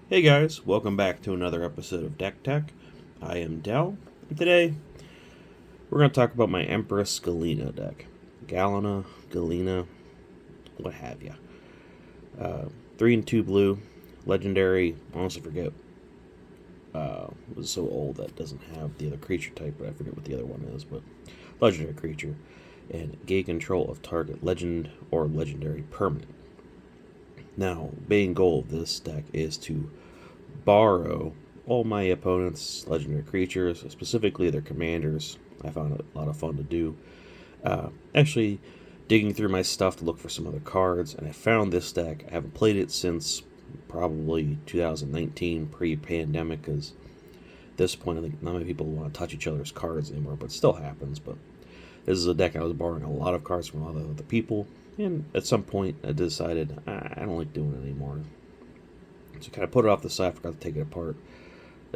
Hey guys, welcome back to another episode of Dech Teck. I am Dell, and today we're going to talk about my Empress Galina deck. Galina, Galina, what have you. 3 and 2 blue, legendary, I honestly forget. It was so old that it doesn't have the other creature type, but I forget what the other one is, but legendary creature. And gain control of target legend or legendary permanent. Now, main goal of this deck is to borrow all my opponents' legendary creatures, specifically their commanders. I found it a lot of fun to do. Actually, digging through my stuff to look for some other cards, and I found this deck. I haven't played it since probably 2019, pre-pandemic, because at this point I think not many people want to touch each other's cards anymore, but it still happens. But this is a deck I was borrowing a lot of cards from a lot of other people, and at some point I decided I don't like doing it anymore. So kind of put it off the side, forgot to take it apart.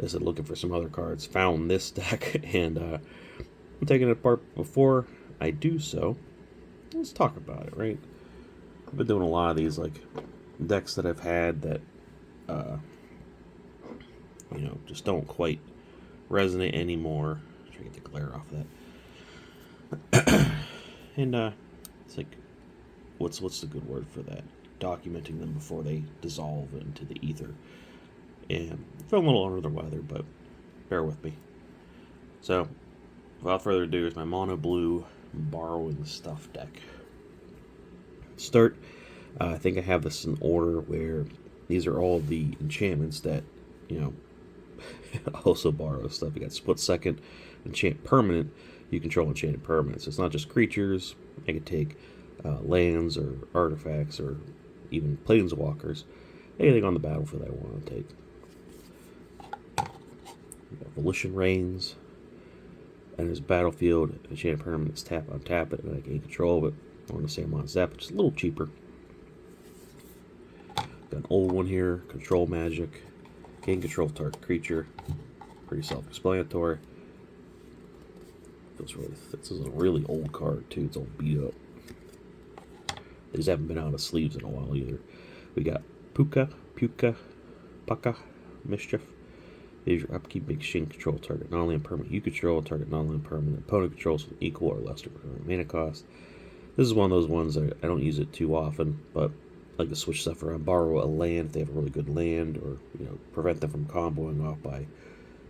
I said looking for some other cards, found this deck, and I'm taking it apart. Before I do so, let's talk about it, right? I've been doing a lot of these like decks that I've had that just don't quite resonate anymore. Try to get the glare off of that. And it's like, what's the good word for that? Documenting them before they dissolve into the ether. And I feel a little under the weather, but bear with me. So, without further ado, here's my mono blue borrowing stuff deck. Start, I think I have this in order where these are all the enchantments that, also borrow stuff. You got split second, enchant permanent. You control enchanted permanents. It's not just creatures. I could take lands or artifacts or even planeswalkers. Anything on the battlefield I want to take. Volition Reigns, and there's battlefield, enchanted permanents, tap on tap it, and I gain control of it on the same amount as that, but just a little cheaper. Got an old one here, control magic, gain control of target creature, pretty self-explanatory. This is a really old card too, it's all beat up. These haven't been out of sleeves in a while either. We got Puka, Mischief. Is your upkeep exchange control target non-land permanent you control, target non-land permanent opponent controls with equal or lesser mana cost. This is one of those ones that I don't use it too often, but I like to switch stuff around. Borrow a land if they have a really good land, or prevent them from comboing off by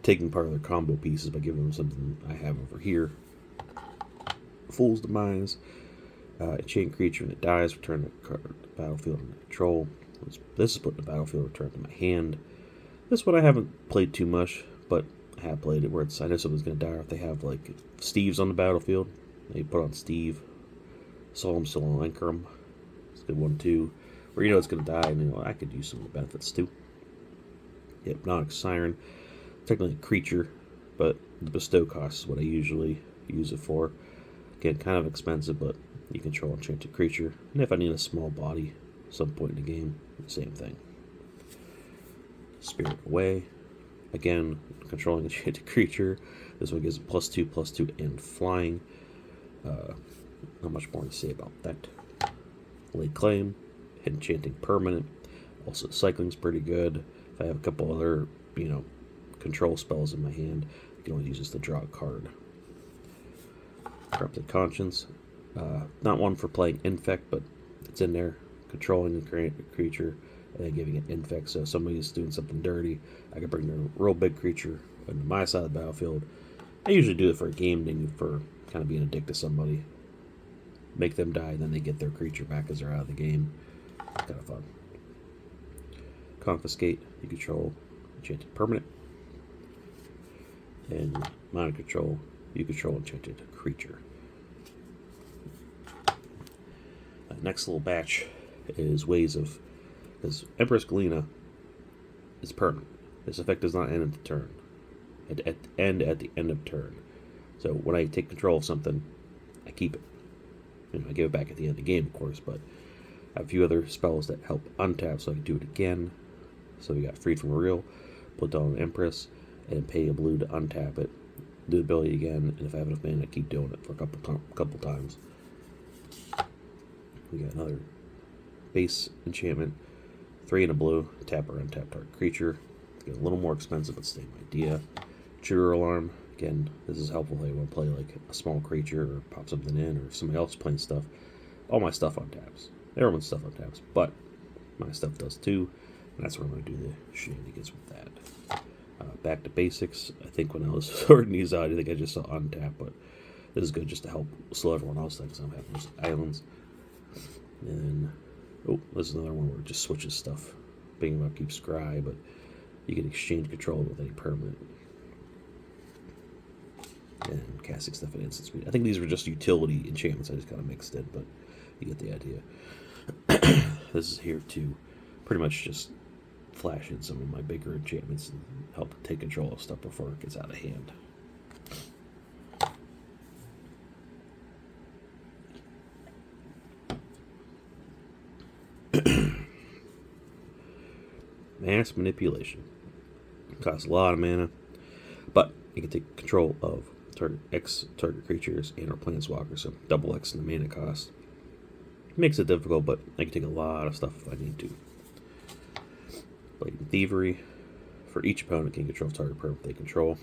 taking part of their combo pieces by giving them something I have over here. Fool's Demise. Chain creature and it dies, return the card to the battlefield under control. This is put in the battlefield, return to my hand. This one I haven't played too much, but I have played it where I know someone's going to die if they have like Steves on the battlefield. They put on Steve, Solemn Solancarum. It's a good one too. Where it's going to die, and I could use some of the benefits too. Hypnotic Siren, technically a creature, but the bestow cost is what I usually use it for. Again, kind of expensive, but you control enchanted creature, and if I need a small body at some point in the game, same thing. Spirit Away. Again, controlling enchanted creature. This one gives a +2/+2 and flying. Not much more to say about that. Lay Claim. Enchanting permanent. Also, cycling's pretty good. If I have a couple other, control spells in my hand, I can always use this to draw a card. Corrupted Conscience. Not one for playing Infect, but it's in there. Controlling the creature and then giving it infect. So if somebody's doing something dirty, I can bring their real big creature into my side of the battlefield. I usually do it for a game thing, for kind of being a dick to somebody. Make them die, then they get their creature back as they're out of the game. It's kind of fun. Confiscate. You control enchanted permanent. And Mind Control. You control enchanted creature. Next little batch is ways of... Because Empress Galina is permanent. This effect does not end at the turn. It end at the end of turn. So when I take control of something, I keep it. I give it back at the end of the game, of course, but I have a few other spells that help untap, so I can do it again. So we got Freed from a Real, put down an Empress, and then pay a blue to untap it. Do the ability again, and if I have enough mana, I keep doing it for a couple times. We got another base enchantment. 3 and a blue, tap or untap target creature. Get a little more expensive, but same idea. Trigger alarm. Again, this is helpful if I want to play like a small creature or pop something in, or if somebody else is playing stuff. All my stuff untaps. Everyone's stuff untaps, but my stuff does too, and that's where I'm going to do the shenanigans with that. Back to basics. I think when I was sorting these out, I think I just saw untap, but this is good just to help slow everyone else down because I'm having these islands. And then, oh, this is another one where it just switches stuff. Being about keeps scry, but you can exchange control with any permanent. And casting stuff at instant speed. I think these were just utility enchantments I just kind of mixed in, but you get the idea. This is here to pretty much just flash in some of my bigger enchantments and help take control of stuff before it gets out of hand. Mass manipulation. Costs a lot of mana, but you can take control of target creatures and or planeswalkers, so double X in the mana cost. Makes it difficult, but I can take a lot of stuff if I need to. Blatant Thievery. For each opponent can control target permanent they control.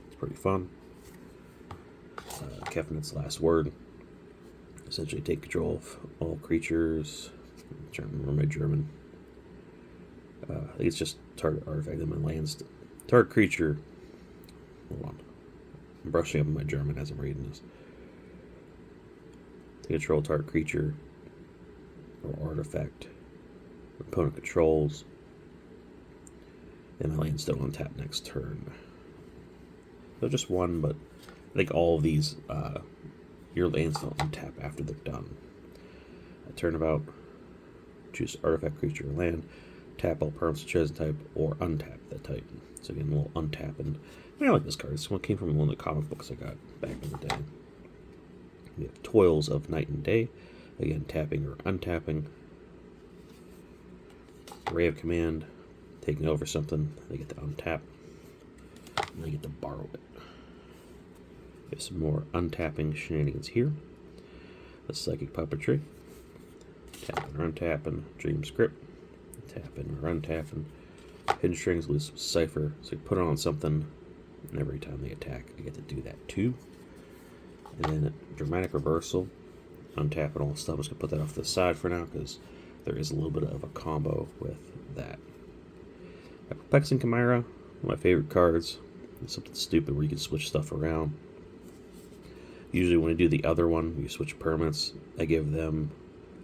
It's pretty fun. Kefnet's Last Word. Essentially take control of all creatures. I'm trying to remember my German. I think it's just target artifact and my lands. Target creature. Hold on. I'm brushing up on my German as I'm reading this. To control target creature or artifact opponent controls, and my lands don't untap next turn. So just one, but I think all of these your lands don't untap after they're done. Turnabout, choose artifact, creature, or land, tap all permanents of chosen type, or untap that type. So again, a little untap, and I like this card. This one came from one of the comic books I got back in the day. We have Toils of Night and Day. Again, tapping or untapping. Ray of Command, taking over something. They get to untap, and they get to borrow it. We have some more untapping shenanigans here. The Psychic Puppetry. Tapping or untapping. Dream Script. Tapping or untapping. Hidden Strings, loose Cipher. So you put it on something, and every time they attack, I get to do that too. And then Dramatic Reversal. Untapping all stuff. I'm just going to put that off to the side for now because there is a little bit of a combo with that. Perplexing Chimera, one of my favorite cards. It's something stupid where you can switch stuff around. Usually when I do the other one, you switch permanents, I give them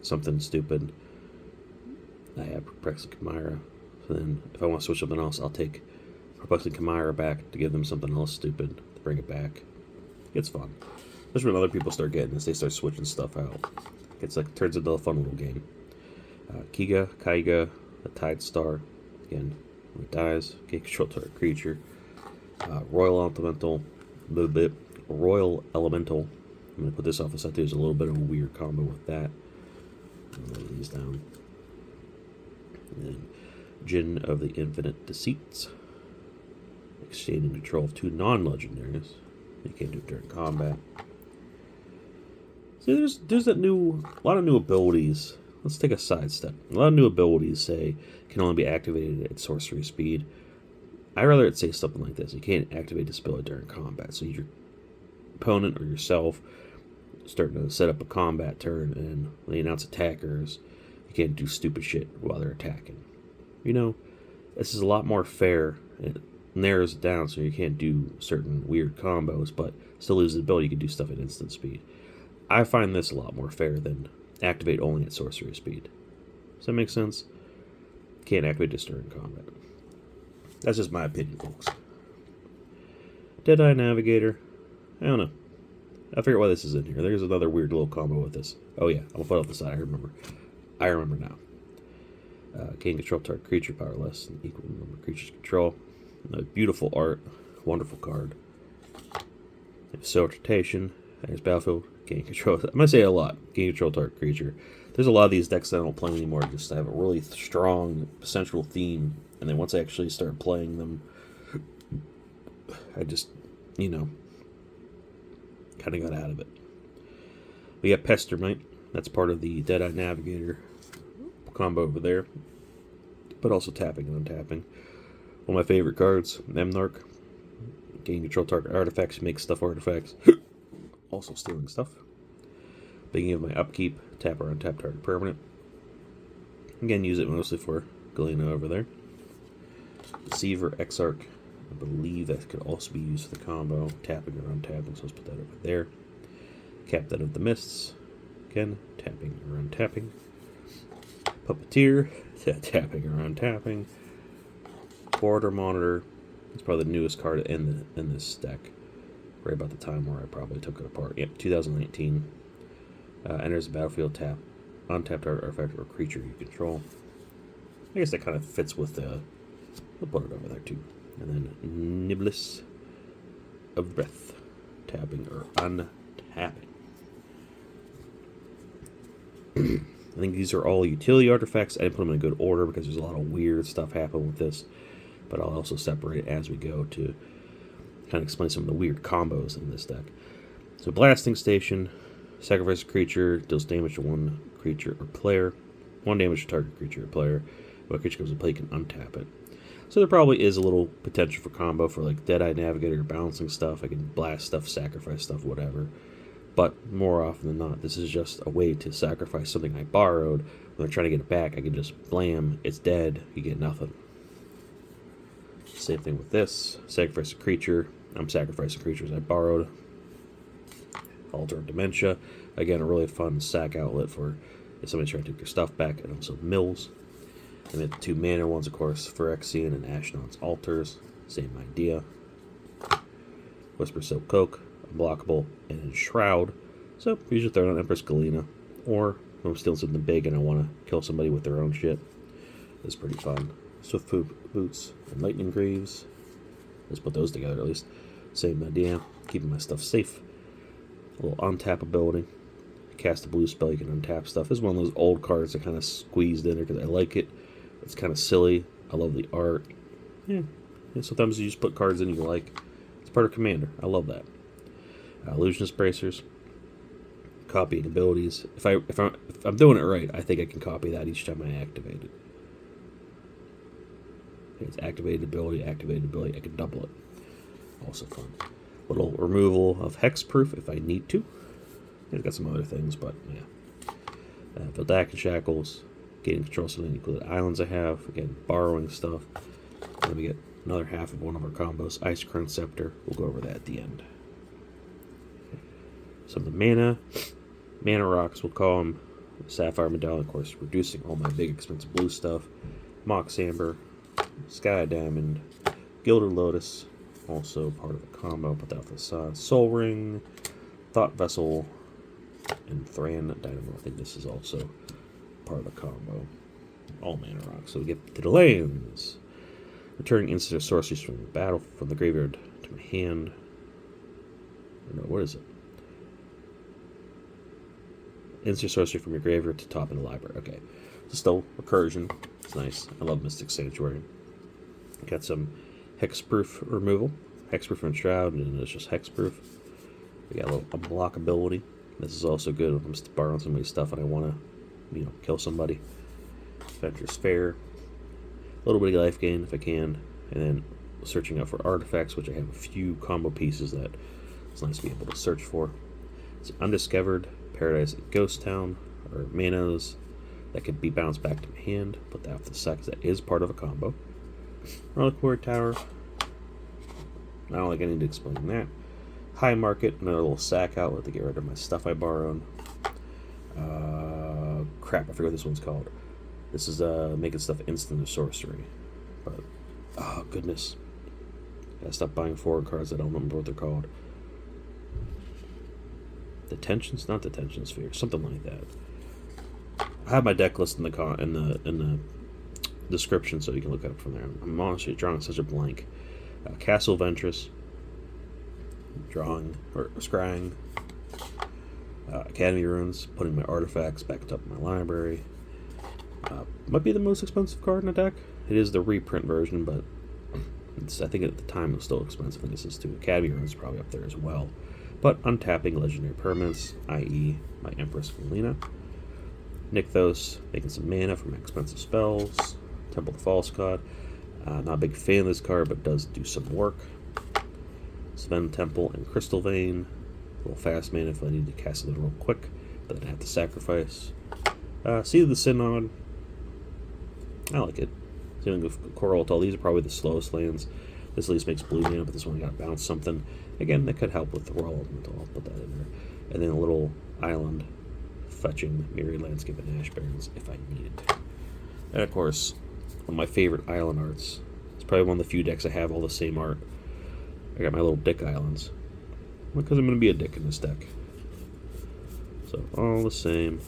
something stupid. I have Perplexing Chimera. So then if I want to switch something else, I'll take Perplexing Chimera back to give them something else stupid to bring it back. It's fun. Especially when other people start getting this, they start switching stuff out. It's like, turns into a fun little game. Kaiga, the Tide Star. Again, when it dies, gain control target creature. Royal Elemental. Royal Elemental. I'm going to put this off the side. There's a little bit of a weird combo with that. Lay these down. And then Djinn of the Infinite Deceits. Exchanging control of 2 non-legendaries. You can't do it during combat. See, there's a lot of new abilities. Let's take a sidestep. A lot of new abilities say can only be activated at sorcery speed. I'd rather it say something like this. You can't activate this ability during combat. So your opponent or yourself starting to set up a combat turn and they announce attackers. You can't do stupid shit while they're attacking. You know, this is a lot more fair. It narrows it down so you can't do certain weird combos, but still lose the ability. You can do stuff at instant speed. I find this a lot more fair than activate only at sorcery speed. Does that make sense? Can't activate this during combat. That's just my opinion, folks. Deadeye Navigator. I don't know. I figure why this is in here. There's another weird little combo with this. Oh yeah, I'll put it off the side. I remember now. Gain control target creature, power less than equal number of creatures control. Beautiful art. Wonderful card. Rotation. There's battlefield. Gain control. I'm going to say a lot. Gain control target creature. There's a lot of these decks that I don't play anymore just to have a really strong central theme. And then once I actually start playing them, I just, kind of got out of it. We got Pestermite. That's part of the Deadeye Navigator combo over there. but also tapping and untapping. One of my favorite cards, Memnarch. Gain control target artifacts, make stuff artifacts. Also stealing stuff. Beginning of my upkeep, tap or untap target permanent. Again, use it mostly for Galina over there. Deceiver, Exarch. I believe that could also be used for the combo. Tapping or untapping, so let's put that over there. Captain of the Mists. Again, tapping or untapping. Puppeteer, tapping or untapping. Border Monitor. It's probably the newest card in this deck. Right about the time where I probably took it apart. Yep, 2019. Enters the battlefield, tap. Untapped artifact or creature you control. I guess that kind of fits with the... We'll put it over there too. And then Niblis of Breath. Tapping or untapping. I think these are all utility artifacts. I didn't put them in a good order because there's a lot of weird stuff happening with this. But I'll also separate it as we go to kind of explain some of the weird combos in this deck. So Blasting Station. Sacrifice a creature. Deals damage to one creature or player. 1 damage to target creature or player. When a creature comes to play, you can untap it. So there probably is a little potential for combo for like Deadeye Navigator, balancing stuff. I can blast stuff, sacrifice stuff, whatever. But more often than not, this is just a way to sacrifice something I borrowed. When I'm trying to get it back, I can just blam, it's dead, you get nothing. Same thing with this. Sacrifice a creature. I'm sacrificing creatures I borrowed. Altar of Dementia. Again, a really fun sack outlet for if somebody's trying to take their stuff back, and also mills. And then the 2 mana ones, of course, Phyrexian and Ashnod's Altars. Same idea. Whisper Silk Coke, Unblockable, and Enshroud. So, usually throw on Empress Galina. Or, if I'm stealing something big and I want to kill somebody with their own shit. It's pretty fun. Swift Boots and Lightning Greaves. Let's put those together at least. Same idea. Keeping my stuff safe. A little untap ability. Cast a blue spell, you can untap stuff. This is one of those old cards that kind of squeezed in there because I like it. It's kind of silly. I love the art. Yeah, sometimes you just put cards in you like. It's part of Commander. I love that. Illusionist Bracers. Copying abilities. If I'm doing it right, I think I can copy that each time I activate it. It's activated ability. I can double it. Also fun. Little removal of hexproof if I need to. It's got some other things, but yeah. Vildak and Shackles. Gaining control of some of the included islands I have. Again, borrowing stuff. And then we get another half of one of our combos. Ice Crown Scepter. We'll go over that at the end. Some of the mana rocks, we'll call them. Sapphire Medallion, of course, reducing all my big expensive blue stuff. Mox Amber. Sky Diamond. Gilded Lotus. Also part of the combo. Put that off the side. Soul Ring. Thought Vessel. And Thran Dynamo. I think this is also part of the combo. All mana rocks. So we get to the lands. Returning instant or sorceries from the battle, from the graveyard to my hand. No, what is it? Instant sorcery from your graveyard to top of the library. Okay. So still recursion. It's nice. I love Mystic Sanctuary. Got some hexproof removal. Hexproof and Shroud, and it's just hexproof. We got a little unblockability. This is also good when I'm borrowing somebody's stuff and I want to, kill somebody. Adventurous Fair. A little bit of life gain if I can. And then searching out for artifacts, which I have a few combo pieces that it's nice to be able to search for. It's Undiscovered, Paradise at Ghost Town, or manas that could be bounced back to my hand. Put that off the side because that is part of a combo. Reliquary Tower. I don't think I need to explain that. High Market, another little sack outlet to get rid of my stuff I borrowed. Crap, I forget what this one's called. This is making stuff instant or sorcery. But, oh goodness. Gotta stop buying foreign cards, I don't remember what they're called. Detentions? Not Detention Sphere, something like that. I have my deck list in the description so you can look it up from there. I'm honestly drawing such a blank. Castle Ventress. Drawing, or scrying. Academy Runes, putting my artifacts back on top of my library. Might be the most expensive card in the deck. It is the reprint version, but I think at the time it was still expensive, and this is too. Academy Runes is probably up there as well. But untapping legendary permanents, i.e. my Empress Galina. Nykthos, making some mana from expensive spells. Temple of the False God. Not a big fan of this card, but does do some work. Sven Temple and Crystal Vein. A little fast mana if I need to cast it real quick, but then I have to sacrifice. Seed of the Synod. I like it. Dealing with Coral Atoll. These are probably the slowest lands. This at least makes blue mana, but this one got to bounce something. Again, that could help with the Royal Elemental. I'll put that in there. And then a little island fetching Myriad Landscape and Ash Barrens if I need it. And of course, one of my favorite island arts. It's probably one of the few decks I have all the same art. I got my little dick islands. Because I'm going to be a dick in this deck. So, all the same.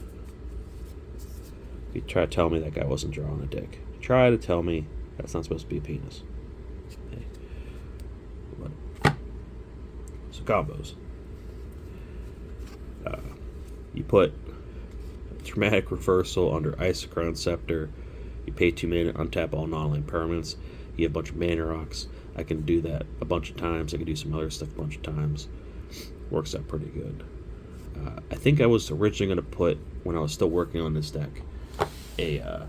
You try to tell me that guy wasn't drawing a dick. Try to tell me that's not supposed to be a penis. Hey. But, so, combos. You put Dramatic Reversal under Isochron Scepter. You pay 2 mana, untap all non-land permanents. You have a bunch of mana rocks. I can do that a bunch of times. I can do some other stuff a bunch of times. Works out pretty good. I think I was originally going to put, when I was still working on this deck, there's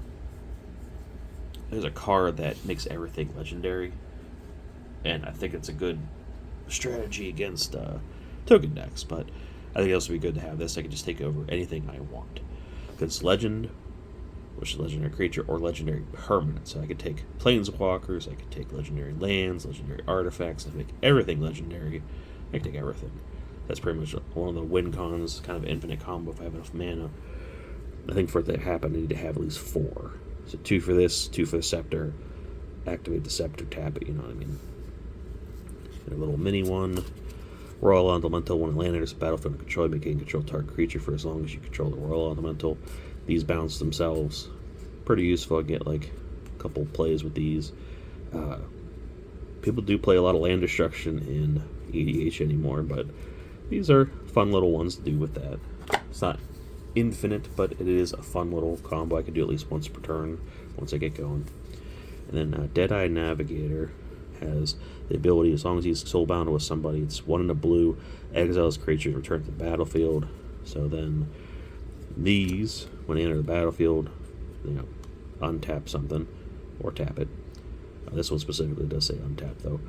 a card that makes everything legendary. And I think it's a good strategy against token decks. But I think it also would be good to have this. I can just take over anything I want. Because legend, which is legendary creature, or legendary permanent. So I could take planeswalkers, I could take legendary lands, legendary artifacts, I can make everything legendary. I can take everything. That's pretty much one of the win cons, kind of infinite combo if I have enough mana. I think for it to happen, I need to have at least 4. So 2 for this, 2 for the Scepter. Activate the Scepter, tap it, you know what I mean. And a little mini one. Royal Elemental, when a land enters the battlefield and control, you can control target creature for as long as you control the Royal Elemental. These bounce themselves. Pretty useful. I get like a couple plays with these. People do play a lot of land destruction in EDH anymore, but these are fun little ones to do with that. It's not infinite, but it is a fun little combo I can do at least once per turn once I get going. And then Deadeye Navigator has the ability, as long as he's soulbound with somebody, it's 1 in a blue, exiles creatures, return to the battlefield. So then these, when they enter the battlefield, untap something or tap it. This one specifically does say untap though.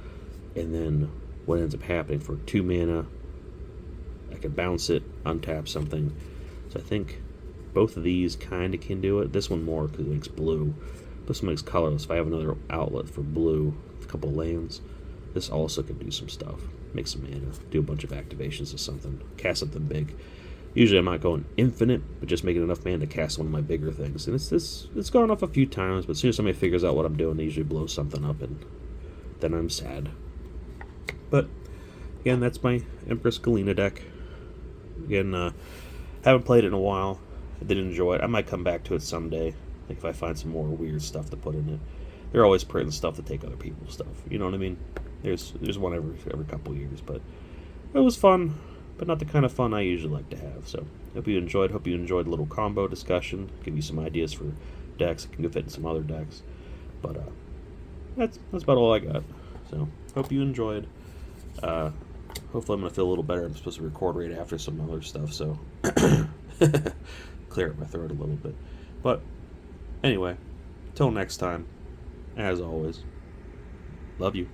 And then what ends up happening for 2 mana, I can bounce it, untap something. So I think both of these kind of can do it. This one more because it makes blue. This one makes colorless. If I have another outlet for blue, a couple lands, this also can do some stuff. Make some mana, do a bunch of activations or something, cast something big. Usually I'm not going infinite, but just making enough mana to cast one of my bigger things. And it's gone off a few times, but as soon as somebody figures out what I'm doing, they usually blow something up, and then I'm sad. But again, that's my Empress Galina deck. Again, haven't played it in a while. I did enjoy it. I might come back to it someday, like if I find some more weird stuff to put in it. They're always printing stuff to take other people's stuff. You know what I mean? There's one every couple years, but it was fun. But not the kind of fun I usually like to have. So, hope you enjoyed. Hope you enjoyed a little combo discussion. Give you some ideas for decks. It can go fit in some other decks. But that's about all I got. So, hope you enjoyed. Hopefully I'm going to feel a little better. I'm supposed to record right after some other stuff, so clear up my throat a little bit. But anyway, till next time, as always, love you.